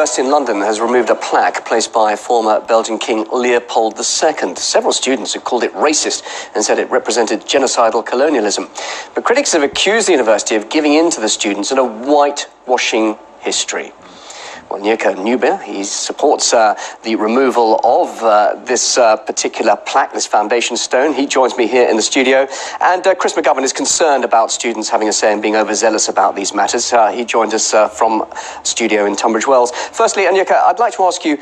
University in London has removed a plaque placed by former Belgian King Leopold II. Several students have called it racist and said it represented genocidal colonialism. But critics have accused the university of giving in to the students in a whitewashing history. Well, Nyeka Nube, he supports the removal of this particular plaque, this foundation stone. He joins me here in the studio. And Chris McGovern is concerned about students having a say and being overzealous about these matters. He joined us from studio in Tunbridge Wells. Firstly, Nyeka, I'd like to ask you,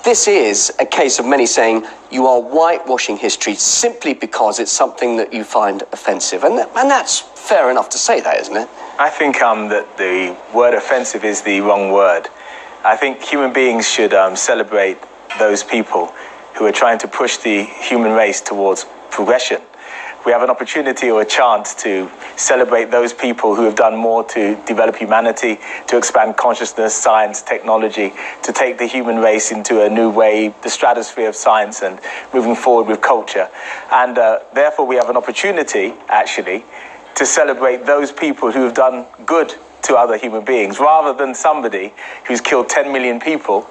this is a case of many saying you are whitewashing history simply because it's something that you find offensive. And that's fair enough to say that, isn't it? I think that the word offensive is the wrong word. I think human beings should celebrate those people who are trying to push the human race towards progression. We have an opportunity or a chance to celebrate those people who have done more to develop humanity, to expand consciousness, science, technology, to take the human race into a new way, the stratosphere of science and moving forward with culture. And therefore we have an opportunity, actually, to celebrate those people who have done good to other human beings, rather than somebody who's killed 10 million people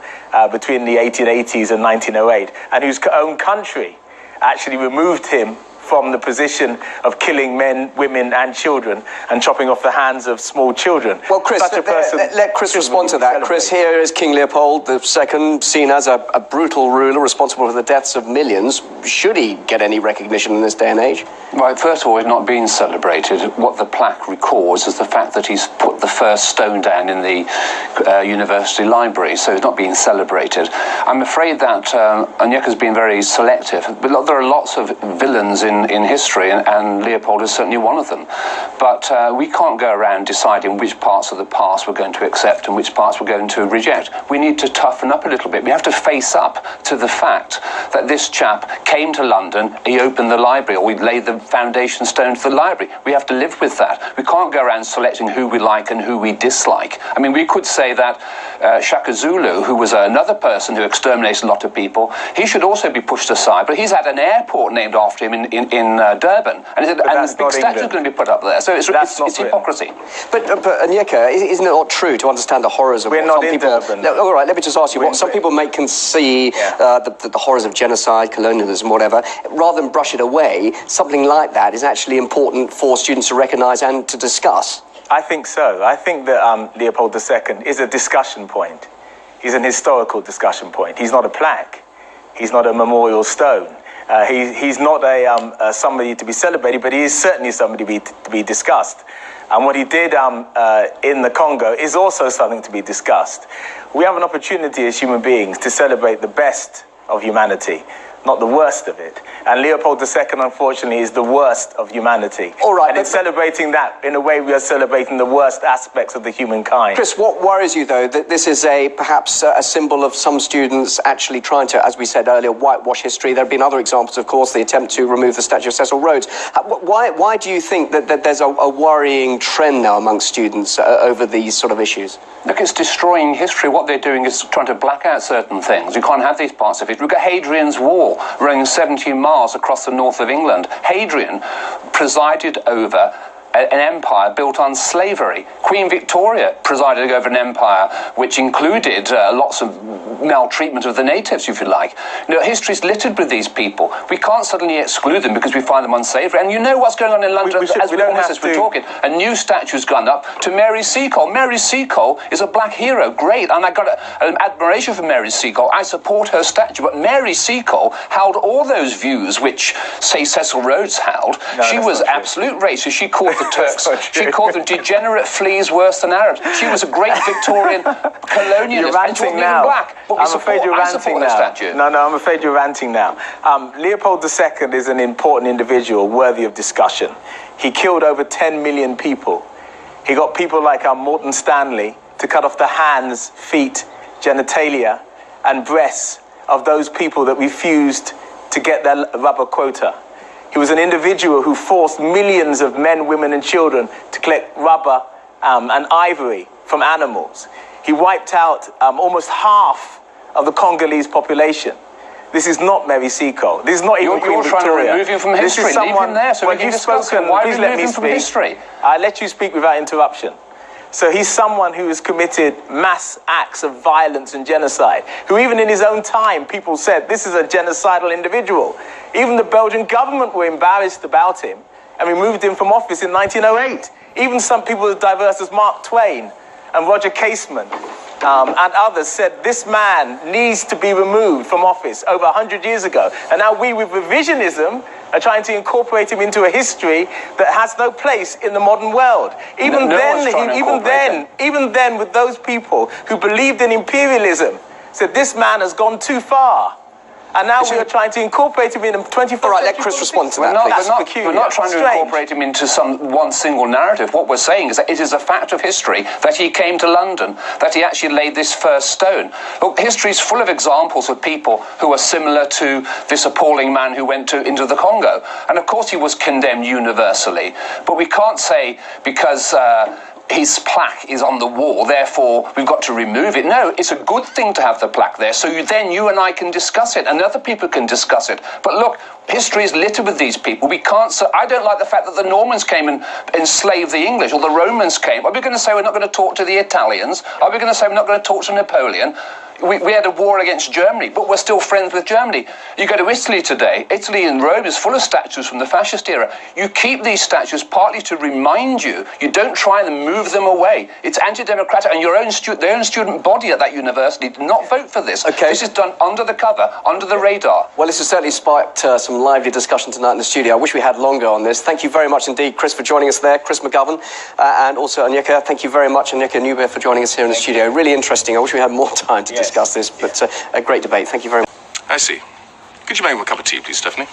between the 1880s and 1908, and whose own country actually removed him from the position of killing men, women and children and chopping off the hands of small children. Well, Chris, let Chris respond to that. Chris, here is King Leopold II, seen as a brutal ruler responsible for the deaths of millions. Should he get any recognition in this day and age? Well, first of all, he's not being celebrated. What the plaque records is the fact that he's put the first stone down in the university library, so he's not being celebrated. I'm afraid that Nyeka's been very selective, but there are lots of villains in history, and Leopold is certainly one of them. But we can't go around deciding which parts of the past we're going to accept and which parts we're going to reject. We need to toughen up a little bit. We have to face up to the fact that this chap came to London, he opened the library, or we laid the foundation stone to the library. We have to live with that. We can't go around selecting who we like and who we dislike. I mean, we could say that Shaka Zulu, who was another person who exterminated a lot of people, he should also be pushed aside, but he's had an airport named after him in Durban, and a big statue is going to be put up there. So it's hypocrisy. But Nyeka, isn't it not true to understand the horrors of We're what not some in people... Durban. No, all right, let me just ask you, what some people may concede the horrors of genocide, colonialism, whatever, rather than brush it away, something like that is actually important for students to recognise and to discuss. I think so. I think that Leopold II is a discussion point. He's an historical discussion point. He's not a plaque. He's not a memorial stone. He's not somebody to be celebrated, but he is certainly somebody to be discussed. And what he did in the Congo is also something to be discussed. We have an opportunity as human beings to celebrate the best of humanity, not the worst of it. And Leopold II, unfortunately, is the worst of humanity. All right, and in celebrating that, in a way, we are celebrating the worst aspects of the humankind. Chris, what worries you, though, that this is perhaps a symbol of some students actually trying to, as we said earlier, whitewash history? There have been other examples, of course, the attempt to remove the statue of Cecil Rhodes. Why do you think that there's a worrying trend now amongst students over these sort of issues? Look, it's destroying history. What they're doing is trying to black out certain things. You can't have these parts of it. Look at Hadrian's Wall, running 17 miles across the north of England. Hadrian presided over an empire built on slavery. Queen Victoria presided over an empire which included lots of maltreatment of the natives, if you like. You know, history's littered with these people. We can't suddenly exclude them because we find them unsavoury. And you know what's going on in London as we're talking. A new statue's gone up to Mary Seacole. Mary Seacole is a black hero. Great. And I got an admiration for Mary Seacole. I support her statue. But Mary Seacole held all those views which, say, Cecil Rhodes held. No, she was absolute racist. She called the Turks. She called them degenerate fleas worse than Arabs. She was a great Victorian colonialist. You're ranting now. Black, but I'm afraid you're ranting now. No, I'm afraid you're ranting now. Leopold II is an important individual worthy of discussion. He killed over 10 million people. He got people like Morton Stanley to cut off the hands, feet, genitalia and breasts of those people that refused to get their rubber quota. He was an individual who forced millions of men, women and children to collect rubber and ivory from animals. He wiped out almost half of the Congolese population. This is not Mary Seacole. This is not even Queen Victoria. You're trying to remove him from history. This is someone, Leave him there so we can discuss him. Why please remove him from history? I let you speak without interruption. So he's someone who has committed mass acts of violence and genocide, who even in his own time, people said, this is a genocidal individual. Even the Belgian government were embarrassed about him and removed him from office in 1908. Even some people as diverse as Mark Twain and Roger Casement and others said this man needs to be removed from office over 100 years ago. And now we, with revisionism, are trying to incorporate him into a history that has no place in the modern world. Even then, with those people who believed in imperialism, said this man has gone too far. And now we are trying to incorporate him in a 21st All right, let Chris respond to that. We're not trying to incorporate him into one single narrative. What we're saying is that it is a fact of history that he came to London, that he actually laid this first stone. Look, history is full of examples of people who are similar to this appalling man who went into the Congo. And of course he was condemned universally. But we can't say because his plaque is on the wall, therefore we've got to remove it. No, it's a good thing to have the plaque there, so then you and I can discuss it, and other people can discuss it. But look, history is littered with these people. We can't say, I don't like the fact that the Normans came and enslaved the English, or the Romans came. Are we going to say we're not going to talk to the Italians? Are we going to say we're not going to talk to Napoleon? We had a war against Germany, but we're still friends with Germany. You go to Italy today, Italy in Rome is full of statues from the fascist era. You keep these statues partly to remind you. You don't try and move them away. It's anti-democratic, and their own student body at that university did not vote for this. Okay. This is done under the cover, under the radar. Well, this has certainly sparked some lively discussion tonight in the studio. I wish we had longer on this. Thank you very much indeed, Chris, for joining us there. Chris McGovern, and also Onyeka. Thank you very much, Onyeka Nube, for joining us here in the studio. Really interesting. I wish we had more time to discuss this, but a great debate. Thank you very much. I see. Could you make him a cup of tea, please, Stephanie?